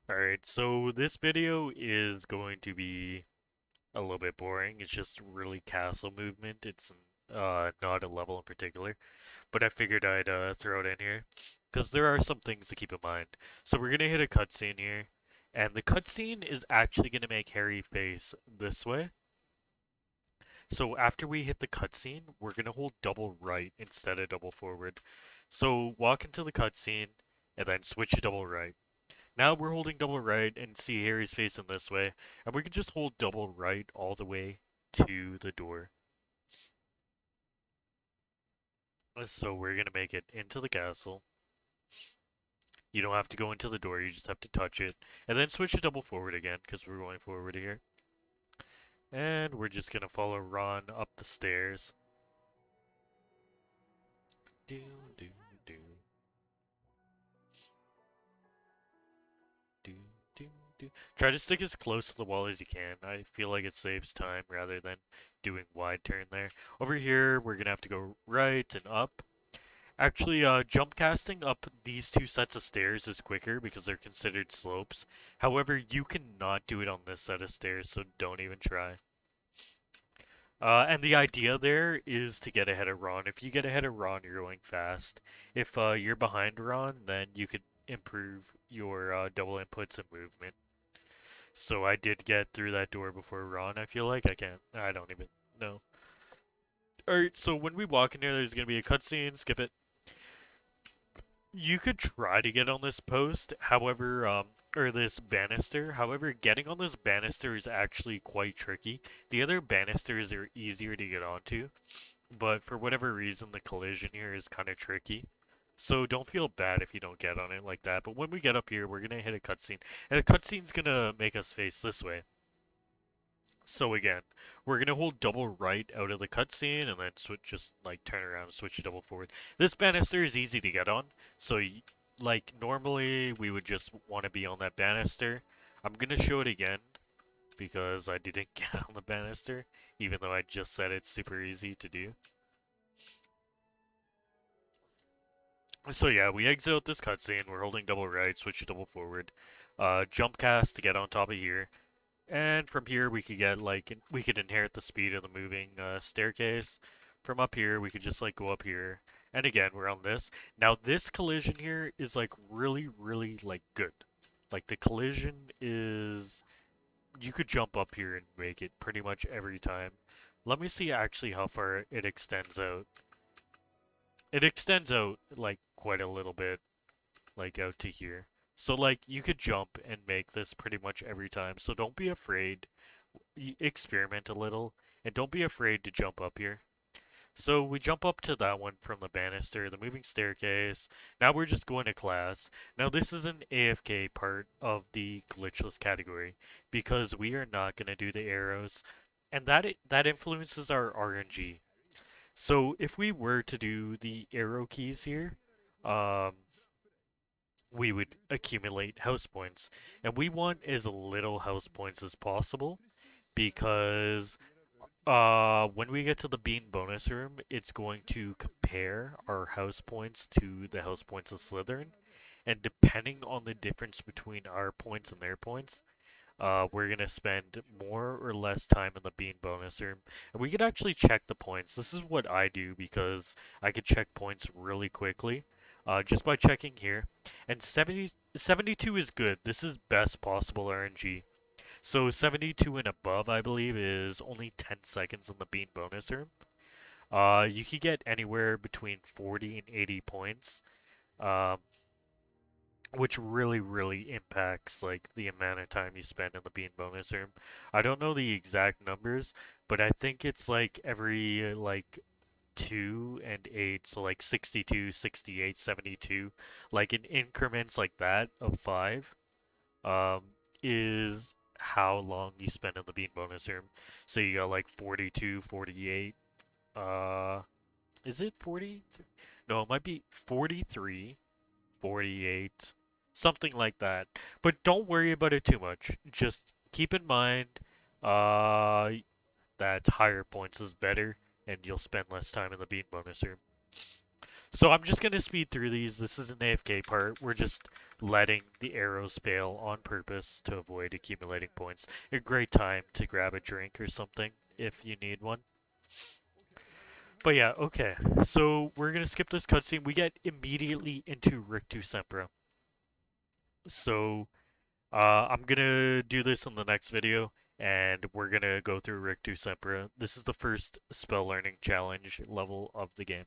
Alright, so this video is going to be a little bit boring. It's just really castle movement. It's not a level in particular, but I figured I'd throw it in here because there are some things to keep in mind. So we're gonna hit a cutscene here, and the cutscene is actually gonna make Harry face this way. So after we hit the cutscene, we're gonna hold double right instead of double forward. So walk into the cutscene and then switch to double right. Now we're holding double right and see Harry's facing this way, and we can just hold double right all the way to the door. So we're gonna make it into the castle. You don't have to go into the door, you just have to touch it. And then switch to double forward again, because we're going forward here. And we're just gonna follow Ron up the stairs. Do, do, do, do, do, do. Try to stick as close to the wall as you can. I feel like it saves time rather than doing wide turn there. Over here, we're gonna have to go right and up. Actually, jump casting up these two sets of stairs is quicker because they're considered slopes. However, you cannot do it on this set of stairs, so don't even try. And the idea there is to get ahead of Ron. If you get ahead of Ron, you're going fast. If you're behind Ron, then you could improve your double inputs and movement. So I did get through that door before Ron, I feel like. I don't even know. Alright, so when we walk in here, there's going to be a cutscene. Skip it. You could try to get on this post, however, or this banister. However, getting on this banister is actually quite tricky. The other banisters are easier to get onto, but for whatever reason, the collision here is kind of tricky. So don't feel bad if you don't get on it like that. But when we get up here, we're gonna hit a cutscene, and the cutscene's gonna make us face this way. So again, we're gonna hold double right out of the cutscene and then switch, just like turn around and switch to double forward. This banister is easy to get on, so like normally we would just want to be on that banister. I'm gonna show it again because I didn't get on the banister, even though I just said it's super easy to do. So yeah, we exit out this cutscene. We're holding double right, switch to double forward. Jump cast to get on top of here. And from here, we could get like we could inherit the speed of the moving staircase. From up here, we could just like go up here. And again, we're on this. Now this collision here is like really, really like good. Like the collision is you could jump up here and make it pretty much every time. Let me see actually how far it extends out. It extends out like quite a little bit, like out to here. So like you could jump and make this pretty much every time. So don't be afraid. Experiment a little and don't be afraid to jump up here. So we jump up to that one from the banister, the moving staircase. Now we're just going to class. Now this is an AFK part of the glitchless category because we are not going to do the arrows and that influences our RNG. So if we were to do the arrow keys here, um, we would accumulate house points. And we want as little house points as possible because when we get to the bean bonus room, it's going to compare our house points to the house points of Slytherin. And depending on the difference between our points and their points, we're going to spend more or less time in the bean bonus room. And we could actually check the points. This is what I do because I could check points really quickly just by checking here. And 72 is good. This is best possible RNG. So 72 and above, I believe, is only 10 seconds in the bean bonus room. You could get anywhere between 40 and 80 points. Um, which really really impacts like the amount of time you spend in the bean bonus room. I don't know the exact numbers, but I think it's like every like 2 and 8, so like 62, 68, 72, like in increments like that of 5 um is how long you spend in the bean bonus room. So you got like 42, 48, is it 40? No, it might be 43, 48, something like that. But don't worry about it too much. Just keep in mind uh, that higher points is better, and you'll spend less time in the bean bonus room. So I'm just gonna speed through these. This is an AFK part. We're just letting the arrows fail on purpose to avoid accumulating points. A great time to grab a drink or something if you need one. But yeah, okay. So we're gonna skip this cutscene. We get immediately into Rictu Sempra. So I'm gonna do this in the next video, and we're gonna go through Rictu Sempra. This is the first spell learning challenge level of the game.